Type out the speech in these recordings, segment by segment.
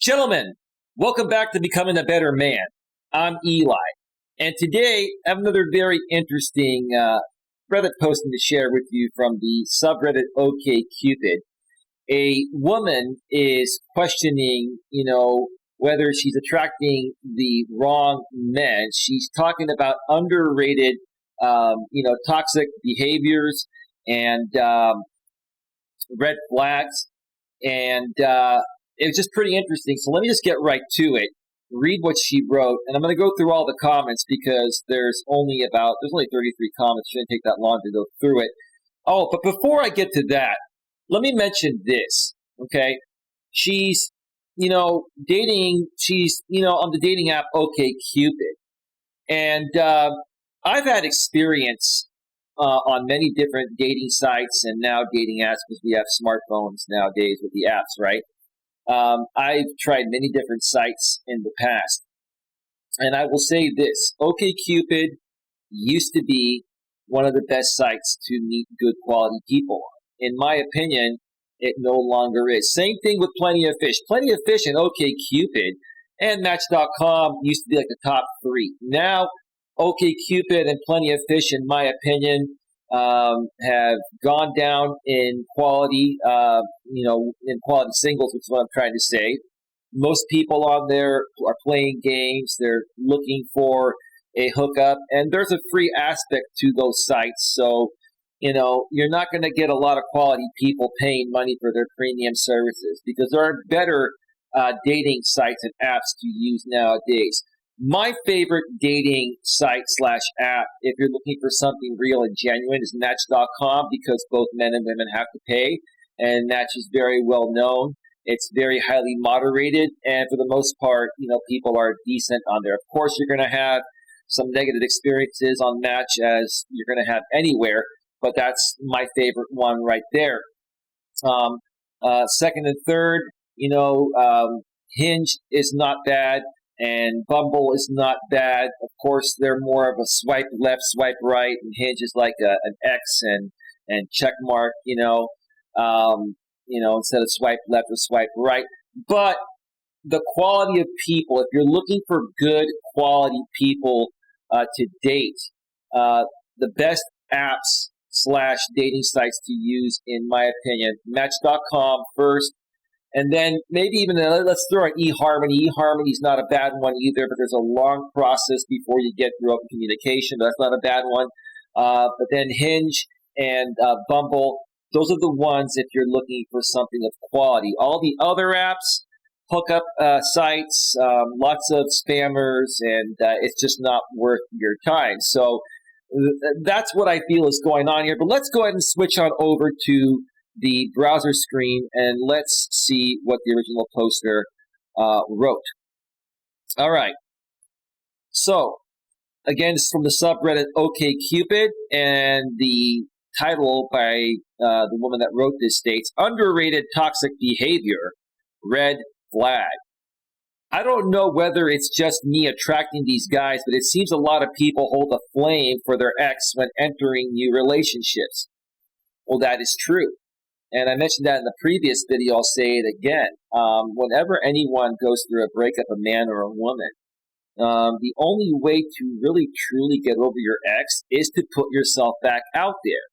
Gentlemen, welcome back to Becoming a Better Man. I'm Eli, and today I have another very interesting Reddit posting to share with you from the subreddit OkCupid. A woman is questioning, whether she's attracting the wrong men. She's talking about underrated, toxic behaviors and red flags, and it was just pretty interesting. So let me just get right to it. Read what she wrote, and I'm going to go through all the comments because there's only 33 comments. Shouldn't take that long to go through it. Oh, but before I get to that, let me mention this. Okay, she's dating. She's on the dating app OkCupid, and I've had experience on many different dating sites and now dating apps because we have smartphones nowadays with the apps, right? I've tried many different sites in the past, and I will say this: OkCupid used to be one of the best sites to meet good quality people on. In my opinion, it no longer is. Same thing with Plenty of Fish. Plenty of Fish and OkCupid and Match.com used to be like the top three. Now, OkCupid and Plenty of Fish, in my opinion, have gone down in quality, in quality singles, which is what I'm trying to say. Most people on there are playing games. They're looking for a hookup, and there's a free aspect to those sites. So, you're not going to get a lot of quality people paying money for their premium services because there are better dating sites and apps to use nowadays. My favorite dating site / app, if you're looking for something real and genuine, is Match.com because both men and women have to pay, and Match is very well known. It's very highly moderated, and for the most part, people are decent on there. Of course, you're going to have some negative experiences on Match, as you're going to have anywhere, but that's my favorite one right there. Second and third, Hinge is not bad. And Bumble is not bad. Of course, they're more of a swipe left, swipe right, and Hinge is like an X and check mark, instead of swipe left or swipe right. But the quality of people, if you're looking for good quality people to date, the best apps / dating sites to use, in my opinion, Match.com first. And then maybe even, let's throw in eHarmony. eHarmony is not a bad one either, but there's a long process before you get through open communication. That's not a bad one. But then Hinge and Bumble, those are the ones if you're looking for something of quality. All the other apps, hookup sites, lots of spammers, and it's just not worth your time. So that's what I feel is going on here. But let's go ahead and switch on over to the browser screen, and let's see what the original poster wrote. All right. So, again, it's from the subreddit OkCupid, and the title by the woman that wrote this states, "Underrated Toxic Behavior, Red Flag." I don't know whether it's just me attracting these guys, but it seems a lot of people hold a flame for their ex when entering new relationships. Well, that is true. And I mentioned that in the previous video. I'll say it again. Whenever anyone goes through a breakup, a man or a woman, the only way to really truly get over your ex is to put yourself back out there.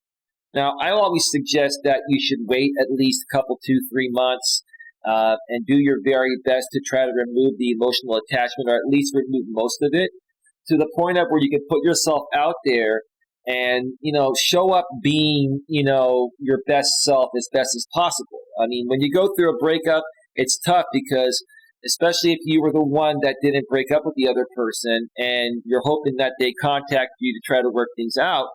Now, I always suggest that you should wait at least a couple, 2-3 months, and do your very best to try to remove the emotional attachment, or at least remove most of it, to the point of where you can put yourself out there and, show up being, your best self as best as possible. I mean, when you go through a breakup, it's tough because, especially if you were the one that didn't break up with the other person and you're hoping that they contact you to try to work things out,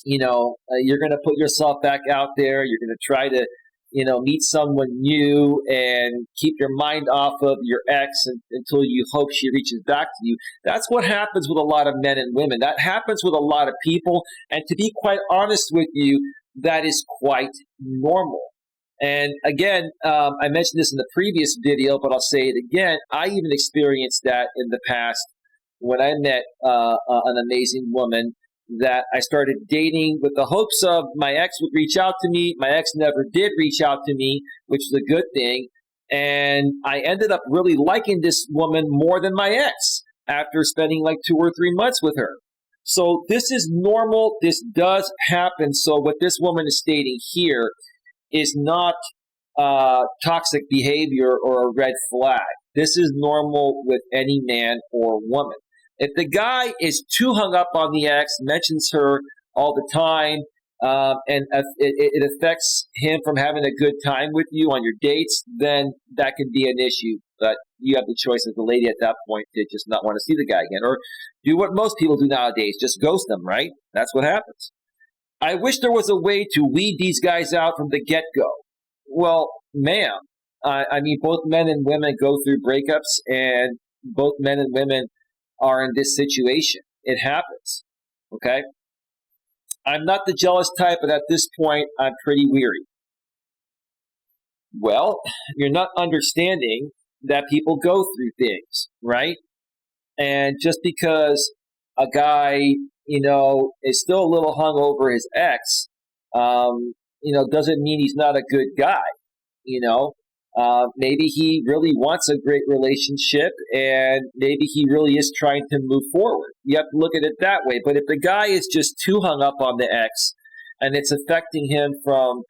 you're going to put yourself back out there. You're going to try to, meet someone new and keep your mind off of your ex until you hope she reaches back to you. That's what happens with a lot of men and women. That happens with a lot of people. And to be quite honest with you, that is quite normal. And again, I mentioned this in the previous video, but I'll say it again. I even experienced that in the past when I met an amazing woman that I started dating with the hopes of my ex would reach out to me. My ex never did reach out to me, which is a good thing. And I ended up really liking this woman more than my ex after spending like 2 or 3 months with her. So this is normal. This does happen. So what this woman is stating here is not toxic behavior or a red flag. This is normal with any man or woman. If the guy is too hung up on the ex, mentions her all the time, and it affects him from having a good time with you on your dates, then that could be an issue. But you have the choice as the lady at that point to just not want to see the guy again, or do what most people do nowadays, just ghost them, right? That's what happens. I wish there was a way to weed these guys out from the get-go. Well, ma'am, I mean, both men and women go through breakups, and both men and women are in this situation. It happens, okay? I'm not the jealous type, but at this point, I'm pretty weary. Well, you're not understanding that people go through things, right? And just because a guy, is still a little hung over his ex, doesn't mean he's not a good guy. Maybe he really wants a great relationship, and maybe he really is trying to move forward. You have to look at it that way. But if the guy is just too hung up on the ex, and it's affecting him from,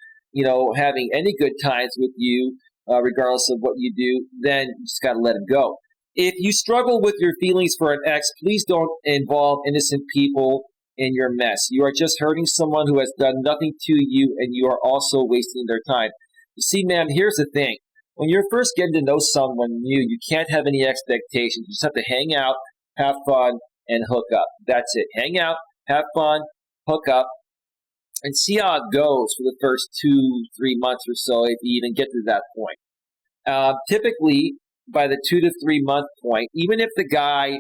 having any good times with you, regardless of what you do, then you just got to let him go. If you struggle with your feelings for an ex, please don't involve innocent people in your mess. You are just hurting someone who has done nothing to you, and you are also wasting their time. You see, ma'am, here's the thing. When you're first getting to know someone new, you can't have any expectations. You just have to hang out, have fun, and hook up. That's it. Hang out, have fun, hook up, and see how it goes for the first 2-3 months or so, if you even get to that point. Typically, by the 2 to 3 month point, even if the guy,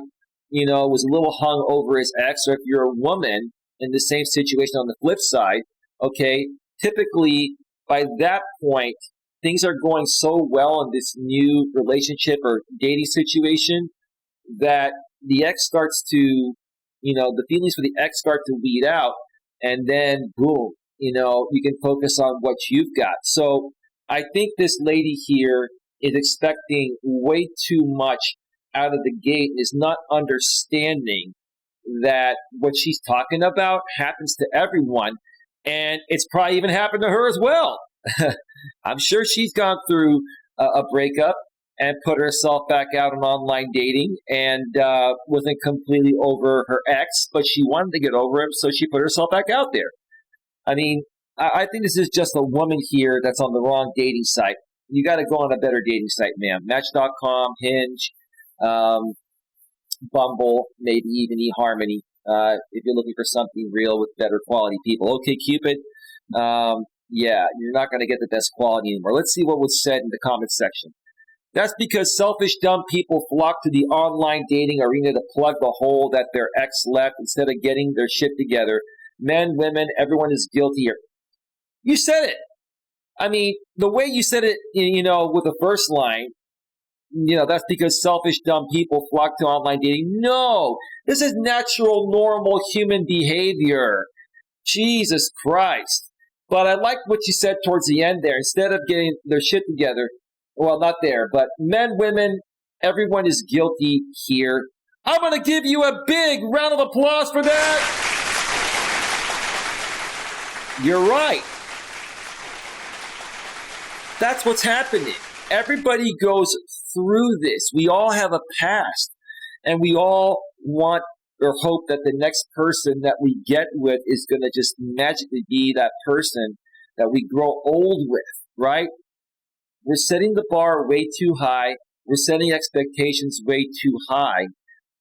was a little hung over his ex, or if you're a woman in the same situation on the flip side, okay, typically by that point, things are going so well in this new relationship or dating situation that the ex starts to, the feelings for the ex start to weed out, and then boom, you can focus on what you've got. So I think this lady here is expecting way too much out of the gate, is not understanding that what she's talking about happens to everyone, and it's probably even happened to her as well. I'm sure she's gone through a breakup and put herself back out on online dating, and wasn't completely over her ex, but she wanted to get over him, so she put herself back out there. I mean, I think this is just a woman here that's on the wrong dating site. You got to go on a better dating site, ma'am. Match.com, Hinge, Bumble, maybe even eHarmony, if you're looking for something real with better quality people. Okay, Cupid, yeah, you're not going to get the best quality anymore. Let's see what was said in the comment section. That's because selfish, dumb people flock to the online dating arena to plug the hole that their ex left instead of getting their shit together. Men, women, everyone is guilty here. You said it. I mean, the way you said it, with the first line, that's because selfish, dumb people flock to online dating. No, this is natural, normal human behavior. Jesus Christ. But I like what you said towards the end there. Instead of getting their shit together, well, not there, but men, women, everyone is guilty here. I'm going to give you a big round of applause for that. You're right. That's what's happening. Everybody goes through this. We all have a past, and we all want or hope that the next person that we get with is going to just magically be that person that we grow old with, right? We're setting the bar way too high. We're setting expectations way too high,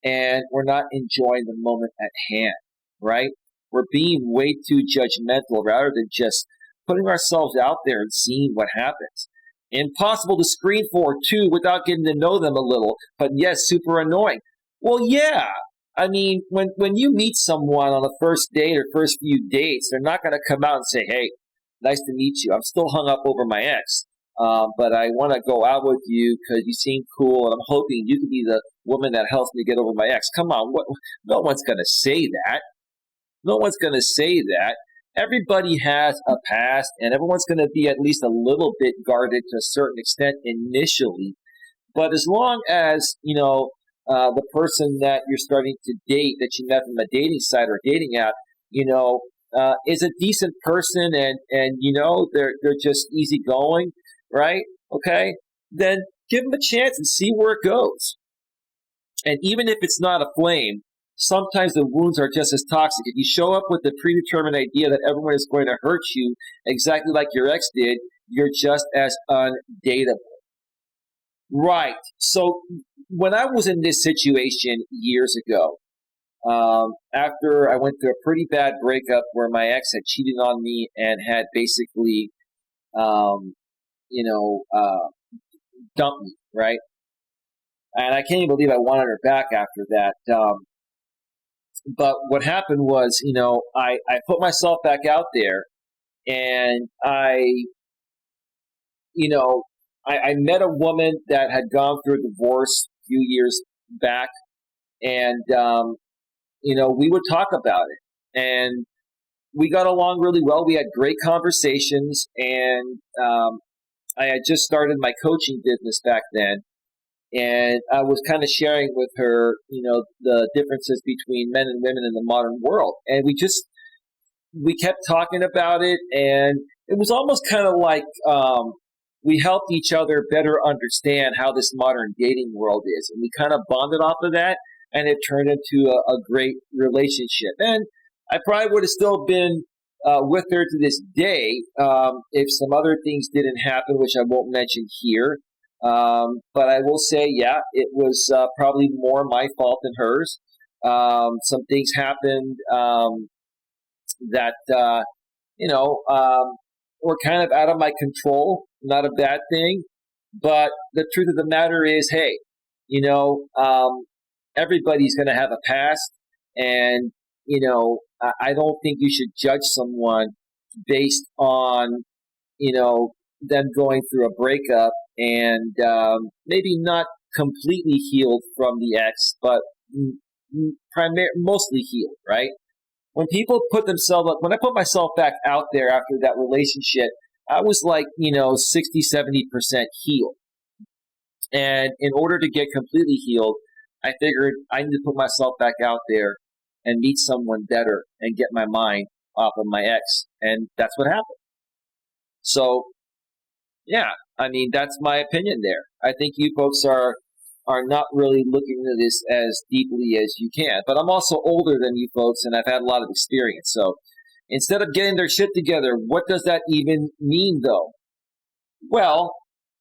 and we're not enjoying the moment at hand, right? We're being way too judgmental rather than just putting ourselves out there and seeing what happens. Impossible to screen for, too, without getting to know them a little, but yes, super annoying. Well, yeah. I mean, when you meet someone on the first date or first few dates, they're not going to come out and say, hey, nice to meet you. I'm still hung up over my ex, but I want to go out with you because you seem cool, and I'm hoping you can be the woman that helps me get over my ex. Come on, no one's going to say that. No one's going to say that. everybody has a past, and everyone's going to be at least a little bit guarded to a certain extent initially. But as long as, the person that you're starting to date, that you met from a dating site or dating app, is a decent person, and they're just easygoing, right? Okay, then give them a chance and see where it goes. And even if it's not a flame, sometimes the wounds are just as toxic. If you show up with the predetermined idea that everyone is going to hurt you exactly like your ex did, you're just as undateable. Right. So when I was in this situation years ago, after I went through a pretty bad breakup where my ex had cheated on me and had basically, um, dumped me, right? And I can't even believe I wanted her back after that. But what happened was, I put myself back out there, and I met a woman that had gone through a divorce a few years back, and we would talk about it, and we got along really well. We had great conversations, and I had just started my coaching business back then, and I was kind of sharing with her, the differences between men and women in the modern world, and we kept talking about it, and it was almost kind of like we helped each other better understand how this modern dating world is, and we kind of bonded off of that, and it turned into a great relationship. And I probably would have still been with her to this day if some other things didn't happen, which I won't mention here. But I will say, yeah, it was probably more my fault than hers. Some things happened that, were kind of out of my control. Not a bad thing. But the truth of the matter is, hey, everybody's going to have a past. And, I don't think you should judge someone based on, them going through a breakup and maybe not completely healed from the ex, but mostly healed, right? When people put themselves up, when I put myself back out there after that relationship, I was like, 60, 70% healed. And in order to get completely healed, I figured I need to put myself back out there and meet someone better and get my mind off of my ex. And that's what happened. So, yeah, I mean, that's my opinion there. I think you folks are not really looking into this as deeply as you can. But I'm also older than you folks, and I've had a lot of experience. So instead of getting their shit together, what does that even mean, though? Well,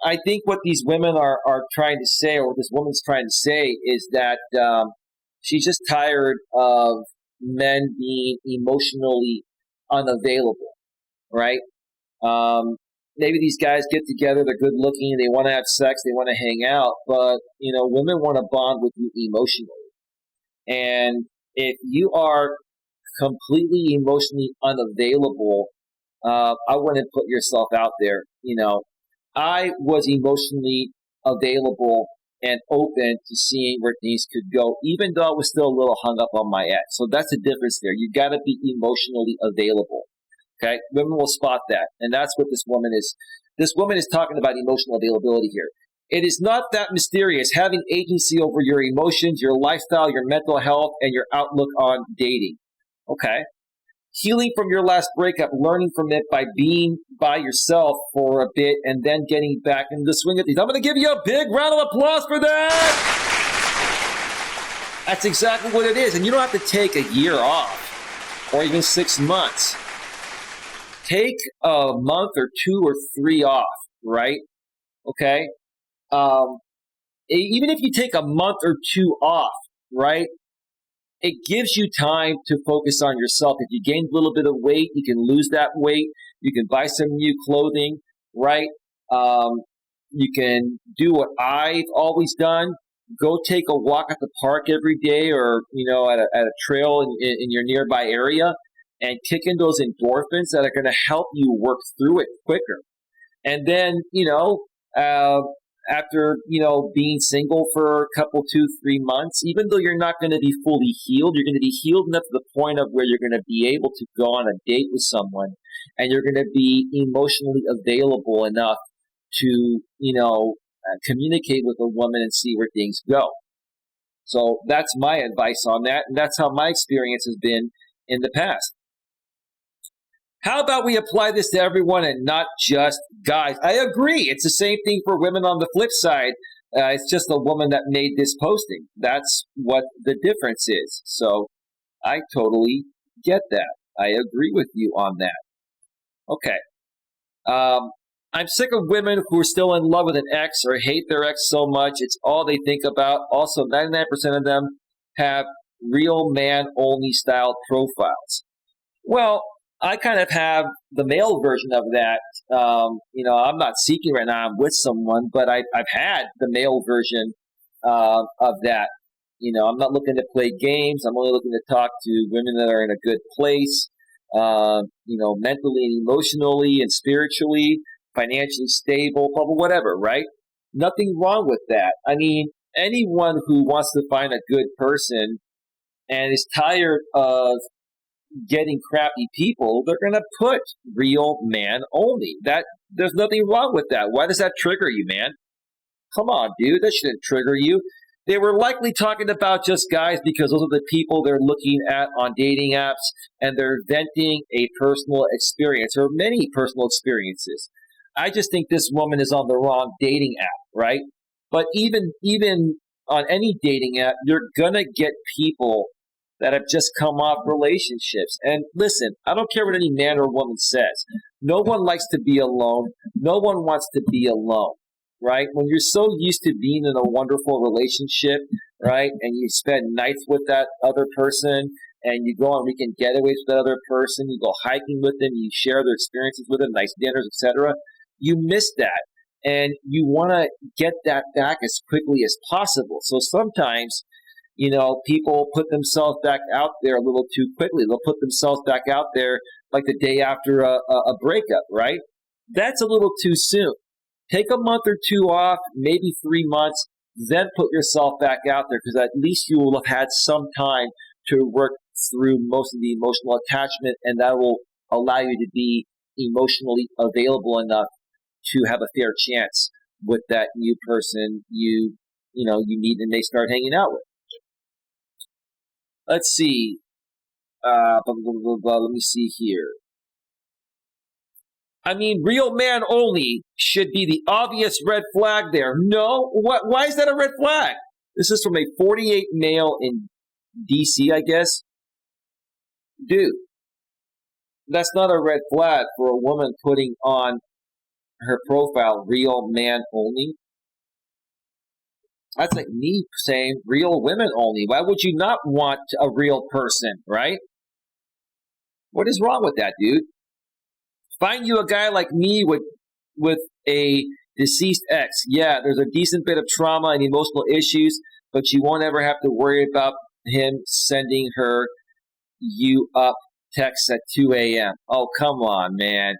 I think what these women are trying to say, or what this woman's trying to say, is that she's just tired of men being emotionally unavailable, right? Maybe these guys get together, they're good looking, they want to have sex, they want to hang out, but, women want to bond with you emotionally. And if you are completely emotionally unavailable, I wouldn't put yourself out there. I was emotionally available and open to seeing where things could go, even though I was still a little hung up on my ex. So that's the difference there. You got to be emotionally available. Okay, women will spot that, and that's what this woman is. This woman is talking about emotional availability here. It is not that mysterious. Having agency over your emotions, your lifestyle, your mental health, and your outlook on dating. Okay, healing from your last breakup, learning from it by being by yourself for a bit, and then getting back into the swing of things. I'm going to give you a big round of applause for that. That's exactly what it is, and you don't have to take a year off or even 6 months. Take a month or 2 or 3 off, right? Okay? Even if you take a month or 2 off, right? It gives you time to focus on yourself. If you gained a little bit of weight, you can lose that weight. You can buy some new clothing, right? You can do what I've always done. Go take a walk at the park every day, or, at a trail in your nearby area, and kick in those endorphins that are going to help you work through it quicker. And then, after, being single for a couple, 2, 3 months, even though you're not going to be fully healed, you're going to be healed enough to the point of where you're going to be able to go on a date with someone, and you're going to be emotionally available enough to, communicate with a woman and see where things go. So that's my advice on that, and that's how my experience has been in the past. How about we apply this to everyone and not just guys? I agree. It's the same thing for women on the flip side. It's just a woman that made this posting. That's what the difference is. So I totally get that. I agree with you on that. Okay. I'm sick of women who are still in love with an ex or hate their ex so much. It's all they think about. Also, 99% of them have real man-only style profiles. Well, I kind of have the male version of that. I'm not seeking right now. I'm with someone, but I've had the male version of that. I'm not looking to play games. I'm only looking to talk to women that are in a good place, mentally and emotionally and spiritually, financially stable, blah, blah, whatever, right? Nothing wrong with that. I mean, anyone who wants to find a good person and is tired of getting crappy people, they're going to put real man only. There's nothing wrong with that. Why does that trigger you, man? Come on, dude. That shouldn't trigger you. They were likely talking about just guys because those are the people they're looking at on dating apps, and they're venting a personal experience or many personal experiences. I just think this woman is on the wrong dating app, right? But even on any dating app, you're going to get people that have just come off relationships. And listen, I don't care what any man or woman says. No one likes to be alone. No one wants to be alone, right? When you're so used to being in a wonderful relationship, right, and you spend nights with that other person, and you go on weekend getaways with that other person, you go hiking with them, you share their experiences with them, nice dinners, etc., you miss that. And you want to get that back as quickly as possible. So sometimes, people put themselves back out there a little too quickly. They'll put themselves back out there like the day after a breakup, right? That's a little too soon. Take a month or two off, maybe 3 months, then put yourself back out there, because at least you will have had some time to work through most of the emotional attachment, and that will allow you to be emotionally available enough to have a fair chance with that new person you meet and they start hanging out with. Let's see. Blah, blah, blah, blah. Let me see here. I mean, real man only should be the obvious red flag there. No? Why is that a red flag? This is from a 48 male in D.C., I guess. Dude, that's not a red flag for a woman putting on her profile, real man only. That's like me saying real women only. Why would you not want a real person, right? What is wrong with that, dude? Find you a guy like me with a deceased ex. Yeah, there's a decent bit of trauma and emotional issues, but you won't ever have to worry about him sending her you up texts at 2 a.m. Oh, come on, man.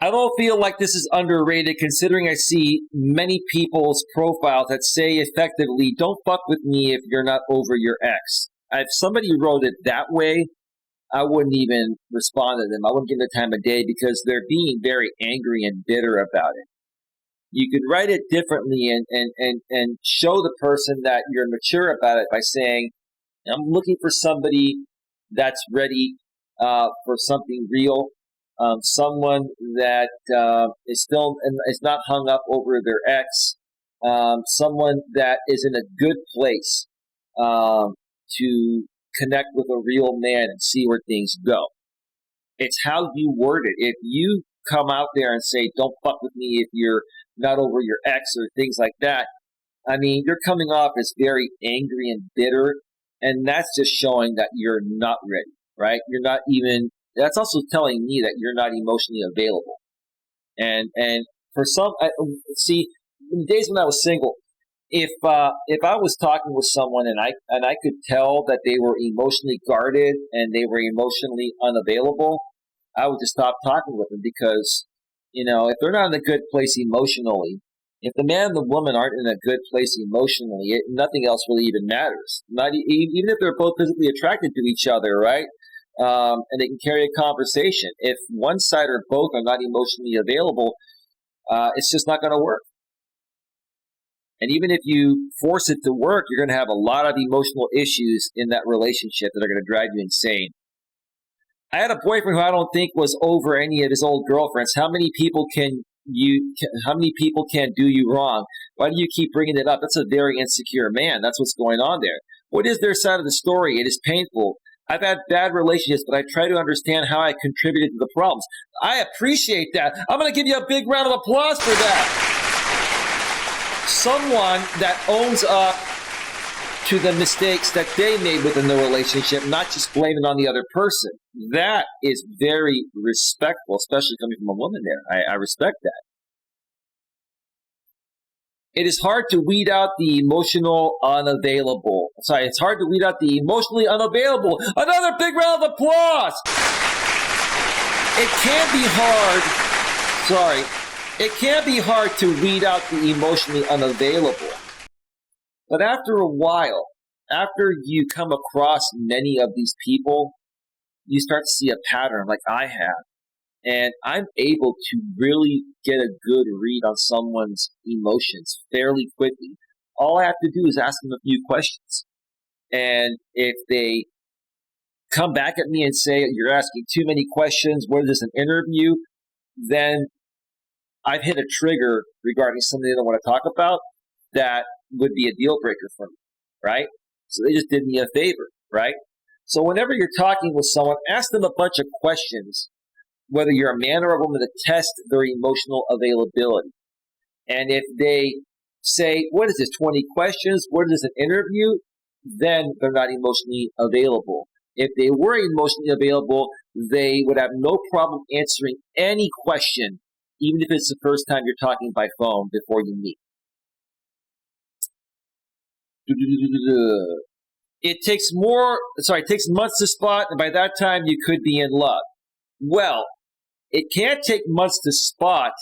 I don't feel like this is underrated, considering I see many people's profiles that say effectively, don't fuck with me if you're not over your ex. If somebody wrote it that way, I wouldn't even respond to them. I wouldn't give them the time of day, because they're being very angry and bitter about it. You could write it differently and show the person that you're mature about it by saying, I'm looking for somebody that's ready for something real. Someone that is not hung up over their ex, someone that is in a good place to connect with a real man and see where things go. It's how you word it. If you come out there and say, don't fuck with me if you're not over your ex or things like that, I mean, you're coming off as very angry and bitter, and that's just showing that you're not ready, right? You're not even... That's also telling me that you're not emotionally available. And for some, in the days when I was single, if I was talking with someone and I could tell that they were emotionally guarded and they were emotionally unavailable, I would just stop talking with them, because if they're not in a good place emotionally, If the man and the woman aren't in a good place emotionally, nothing else really even matters. Even if they're both physically attracted to each other, right? And they can carry a conversation. If one side or both are not emotionally available, it's just not going to work. And even if you force it to work, you're going to have a lot of emotional issues in that relationship that are going to drive you insane. I had a boyfriend who I don't think was over any of his old girlfriends. How many people can do you wrong? Why do you keep bringing it up? That's a very insecure man. That's what's going on there. What is their side of the story? It is painful. I've had bad relationships, but I try to understand how I contributed to the problems. I appreciate that. I'm going to give you a big round of applause for that. Someone that owns up to the mistakes that they made within the relationship, not just blaming on the other person. That is very respectful, especially coming from a woman there. I respect that. It is hard to weed out the emotional unavailable. Sorry, it's hard to weed out the emotionally unavailable. Another big round of applause! It can be hard. It can be hard to weed out the emotionally unavailable. But after a while, after you come across many of these people, you start to see a pattern like I have. And I'm able to really get a good read on someone's emotions fairly quickly. All I have to do is ask them a few questions. And if they come back at me and say, you're asking too many questions, what is this, an interview? Then I've hit a trigger regarding something they don't want to talk about that would be a deal breaker for me, right? So they just did me a favor, right? So whenever you're talking with someone, ask them a bunch of questions, whether you're a man or a woman, to test their emotional availability. And if they say, what is this, 20 questions? What is this, an interview? Then they're not emotionally available. If they were emotionally available, they would have no problem answering any question, even if it's the first time you're talking by phone before you meet. It takes months to spot, and by that time you could be in love. Well, it can't take months to spot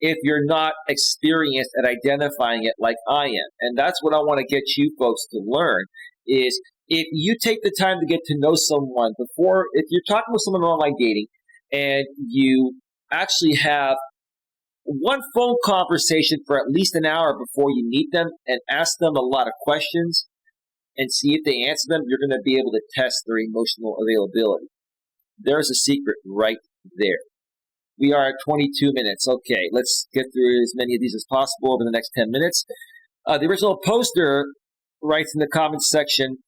if you're not experienced at identifying it like I am. And that's what I want to get you folks to learn is if you take the time to get to know someone before, if you're talking with someone online dating and you actually have one phone conversation for at least an hour before you meet them and ask them a lot of questions and see if they answer them, you're going to be able to test their emotional availability. There's a secret right there. We are at 22 minutes. Okay, let's get through as many of these as possible over the next 10 minutes. The original poster writes in the comments section,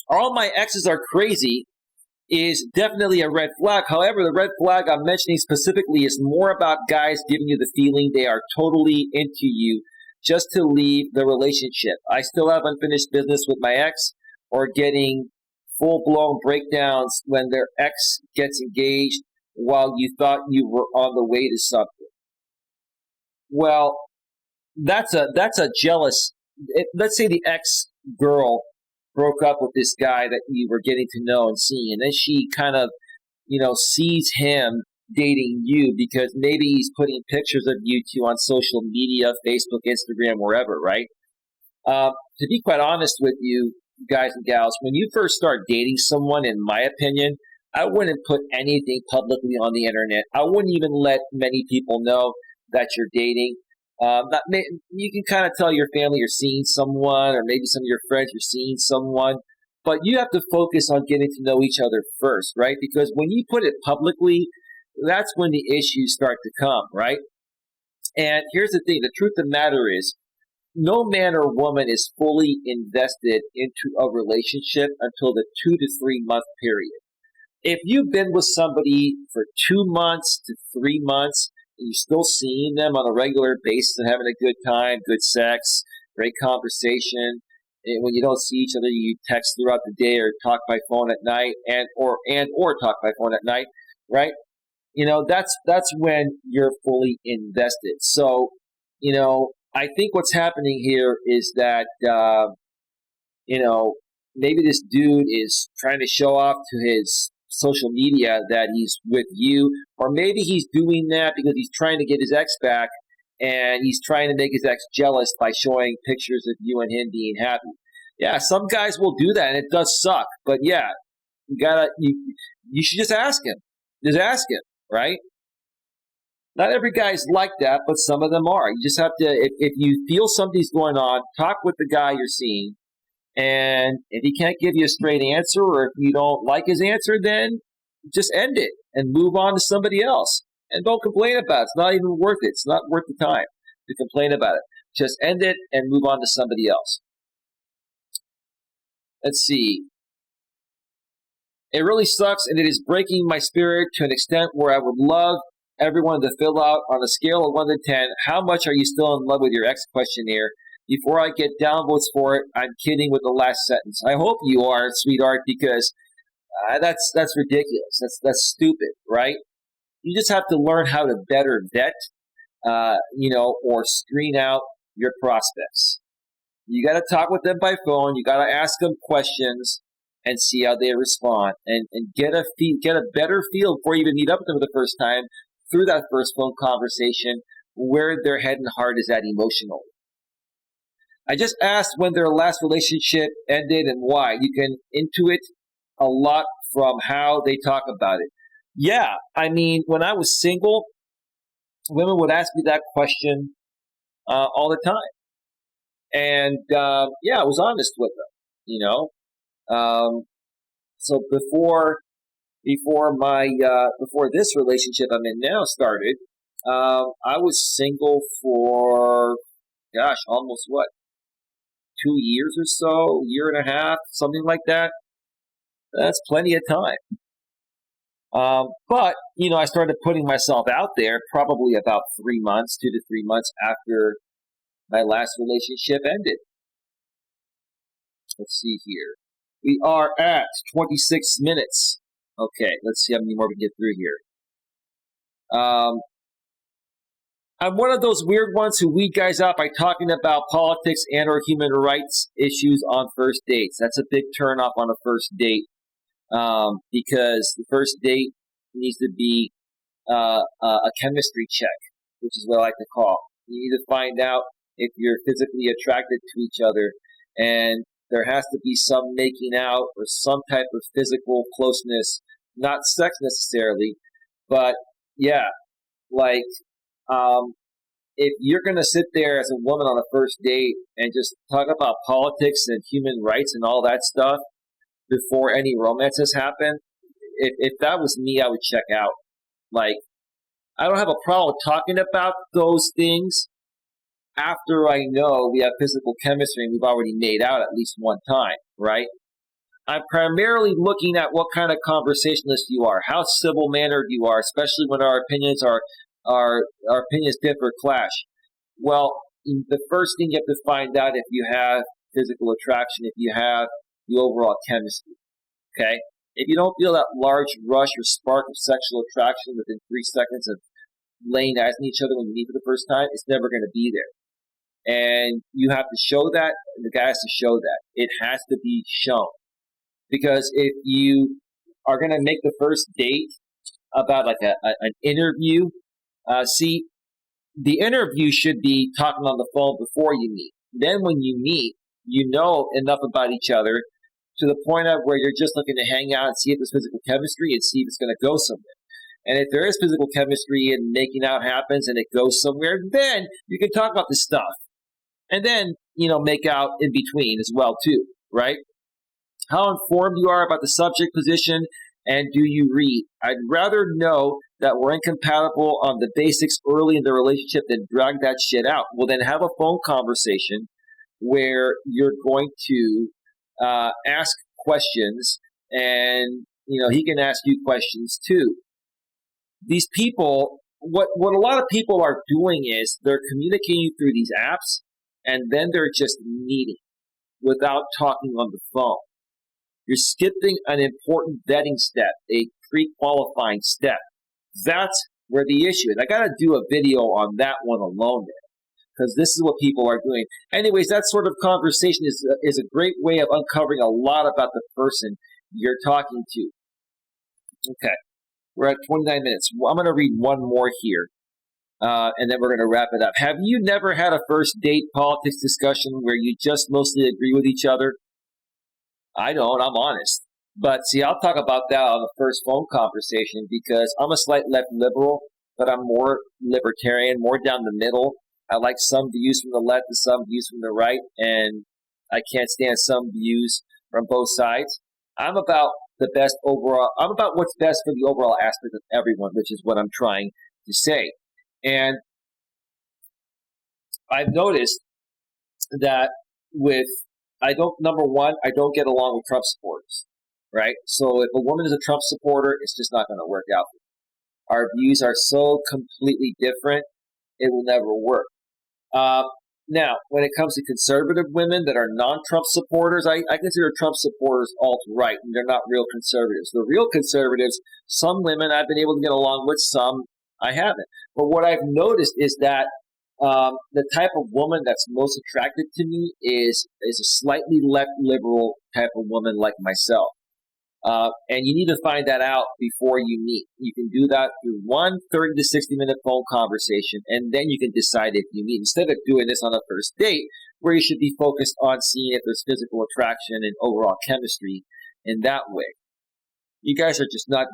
all my exes are crazy is definitely a red flag. However, the red flag I'm mentioning specifically is more about guys giving you the feeling they are totally into you just to leave the relationship. I still have unfinished business with my ex, or getting full-blown breakdowns when their ex gets engaged while you thought you were on the way to something. Well, that's a jealous. Let's say the ex-girl broke up with this guy that you were getting to know and seeing, and then she kind of, sees him dating you because maybe he's putting pictures of you two on social media, Facebook, Instagram, wherever, right? To be quite honest with you, guys and gals, when you first start dating someone, in my opinion, I wouldn't put anything publicly on the internet. I wouldn't even let many people know that you're dating. You can kind of tell your family you're seeing someone, or maybe some of your friends you're seeing someone, but you have to focus on getting to know each other first, right? Because when you put it publicly, that's when the issues start to come, right? And here's the thing, the truth of the matter is, no man or woman is fully invested into a relationship until the 2 to 3 month period. If you've been with somebody for 2 months to 3 months, and you're still seeing them on a regular basis and having a good time, good sex, great conversation, and when you don't see each other, you text throughout the day or talk by phone at night, or talk by phone at night, right? That's when you're fully invested. So, I think what's happening here is that, maybe this dude is trying to show off to his social media that he's with you, or maybe he's doing that because he's trying to get his ex back, and he's trying to make his ex jealous by showing pictures of you and him being happy. Yeah, some guys will do that, and it does suck. But yeah, you should just ask him. Just ask him, right? Not every guy's like that, but some of them are. You just have to, if you feel something's going on, talk with the guy you're seeing. And if he can't give you a straight answer, or if you don't like his answer, then just end it and move on to somebody else. And don't complain about it. It's not even worth it. It's not worth the time to complain about it. Just end it and move on to somebody else. Let's see. It really sucks, and it is breaking my spirit to an extent where I would love everyone to fill out on a scale of 1 to 10, how much are you still in love with your ex questionnaire? Before I get downvotes for it, I'm kidding with the last sentence. I hope you are, sweetheart, because that's ridiculous. That's stupid, right? You just have to learn how to better vet, or screen out your prospects. You got to talk with them by phone. You got to ask them questions and see how they respond, and get a better feel before you even meet up with them for the first time through that first phone conversation, where their head and heart is at emotionally. I just asked when their last relationship ended and why. You can intuit a lot from how they talk about it. Yeah, I mean, when I was single, women would ask me that question all the time. And, I was honest with them, So before this relationship I'm in now started, I was single for, almost 2 years or so, year and a half, something like that. That's plenty of time. But I started putting myself out there probably about 2 to 3 months after my last relationship ended. Let's see here. We are at 26 minutes. Okay, let's see how many more we can get through here. I'm one of those weird ones who weed guys out by talking about politics and or human rights issues on first dates. That's a big turnoff on a first date, because the first date needs to be a chemistry check, which is what I like to call. You need to find out if you're physically attracted to each other, and there has to be some making out or some type of physical closeness, not sex necessarily, but yeah, like, if you're going to sit there as a woman on a first date and just talk about politics and human rights and all that stuff before any romances happen, if that was me, I would check out. Like, I don't have a problem talking about those things after I know we have physical chemistry and we've already made out at least one time, right? I'm primarily looking at what kind of conversationalist you are, how civil-mannered you are, especially when our opinions differ or clash. Well, the first thing you have to find out if you have physical attraction, if you have the overall chemistry, okay? If you don't feel that large rush or spark of sexual attraction within 3 seconds of laying eyes on each other when you meet for the first time, it's never going to be there. And you have to show that, and the guy has to show that. It has to be shown. Because if you are going to make the first date about like an interview, the interview should be talking on the phone before you meet. Then when you meet, you know enough about each other to the point of where you're just looking to hang out and see if there's physical chemistry and see if it's going to go somewhere. And if there is physical chemistry and making out happens and it goes somewhere, then you can talk about this stuff. And then, make out in between as well too, right? How informed you are about the subject position, and do you read? I'd rather know that we're incompatible on the basics early in the relationship than drag that shit out. Well, then have a phone conversation where you're going to ask questions, and he can ask you questions too. These people, what a lot of people are doing is they're communicating through these apps, and then they're just meeting without talking on the phone. You're skipping an important vetting step, a pre-qualifying step. That's where the issue is. I got to do a video on that one alone there, because this is what people are doing. Anyways, that sort of conversation is a great way of uncovering a lot about the person you're talking to. Okay, we're at 29 minutes. I'm going to read one more here. and then we're going to wrap it up. Have you never had a first date politics discussion where you just mostly agree with each other? I don't. I'm honest. But see, I'll talk about that on the first phone conversation because I'm a slight left liberal, but I'm more libertarian, more down the middle. I like some views from the left and some views from the right, and I can't stand some views from both sides. I'm about the best overall. I'm about what's best for the overall aspect of everyone, which is what I'm trying to say. And I've noticed that number one, I don't get along with Trump supporters, right? So if a woman is a Trump supporter, it's just not going to work out. Our views are so completely different, it will never work. Now, when it comes to conservative women that are non-Trump supporters, I consider Trump supporters alt-right, and they're not real conservatives. The real conservatives, some women I've been able to get along with, some I haven't. But what I've noticed is that the type of woman that's most attracted to me is a slightly left liberal type of woman like myself. And you need to find that out before you meet. You can do that through one 30 to 60-minute phone conversation, and then you can decide if you meet. Instead of doing this on a first date, where you should be focused on seeing if there's physical attraction and overall chemistry in that way. You guys are just not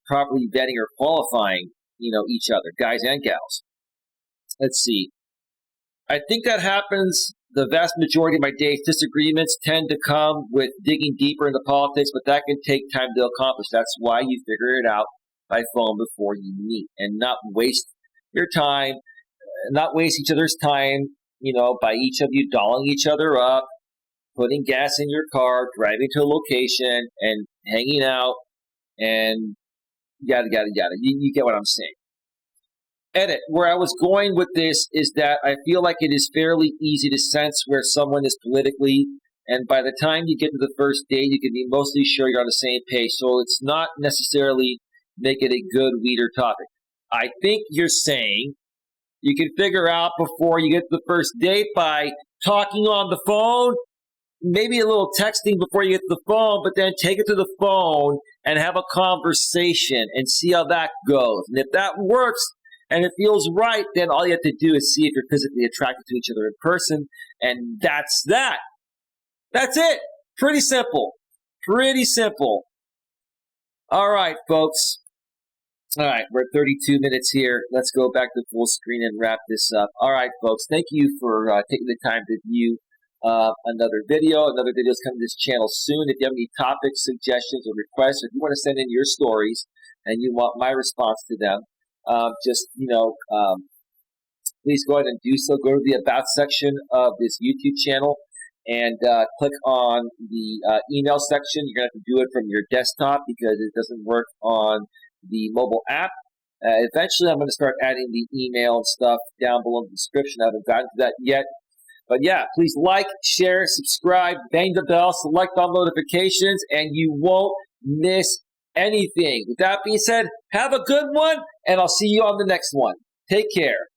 properly vetting or qualifying, each other, guys and gals. Let's see. I think that happens the vast majority of my days. Disagreements tend to come with digging deeper into politics, but that can take time to accomplish. That's why you figure it out by phone before you meet and not waste your time, not waste each other's time, by each of you dolling each other up, putting gas in your car, driving to a location and hanging out and yada, yada, yada. You get what I'm saying. Edit. Where I was going with this is that I feel like it is fairly easy to sense where someone is politically, and by the time you get to the first date, you can be mostly sure you're on the same page. So it's not necessarily make it a good weeder topic. I think you're saying you can figure out before you get to the first date by talking on the phone, maybe a little texting before you get to the phone, but then take it to the phone and have a conversation and see how that goes. And if that works, and it feels right, then all you have to do is see if you're physically attracted to each other in person, and that's that. That's it. Pretty simple. Pretty simple. All right, folks. All right, we're at 32 minutes here. Let's go back to full screen and wrap this up. All right, folks. Thank you for taking the time to view another video. Another video is coming to this channel soon. If you have any topics, suggestions, or requests, if you want to send in your stories and you want my response to them, please go ahead and do so. Go to the About section of this YouTube channel and click on the email section. You're going to have to do it from your desktop because it doesn't work on the mobile app. Eventually, I'm going to start adding the email and stuff down below in the description. I haven't gotten to that yet. But yeah, please like, share, subscribe, bang the bell, select all notifications, and you won't miss anything. With that being said, have a good one, and I'll see you on the next one. Take care.